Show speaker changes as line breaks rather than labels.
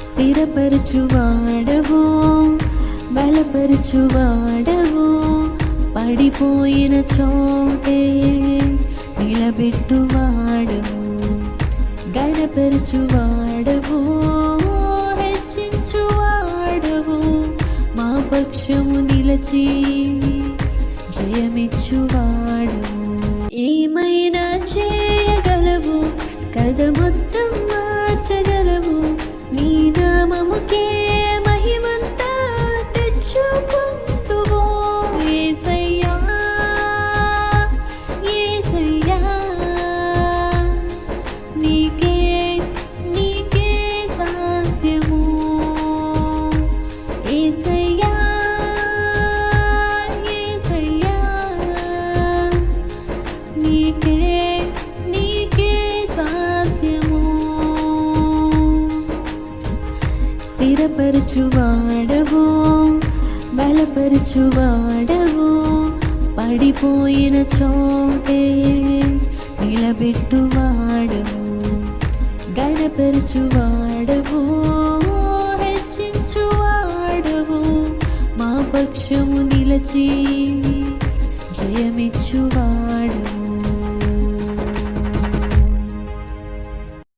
స్థిరపరచువాడవు, బలపరచువాడవు, పడిపోయిన చోటే నిలబెట్టువాడవు, ఘనపరచువాడవు, హెచ్చించువాడవు, మా పక్షము నిలచి జయమిచ్చువాడవు. ఏమైనా చేయగలవు, కథ మొత్తం మార్చగలవు, నీ నామముకే మహిమంతా తెచ్చుకుందువు. యేసయ్యా, యేసయ్యా, నీకే నీకే సాధ్యము. యేసయ్యా, యేసయ్యా, నీకే నీకే సాధ్యము. స్థిరపరచువాడవు, బలపరచువాడవు, పడిపోయిన చోటే నిలబెట్టువాడవు, ఘనపరచువాడవు, హెచ్చించువాడవు, మా పక్షము నిలచి జయమిచ్చువాడవు.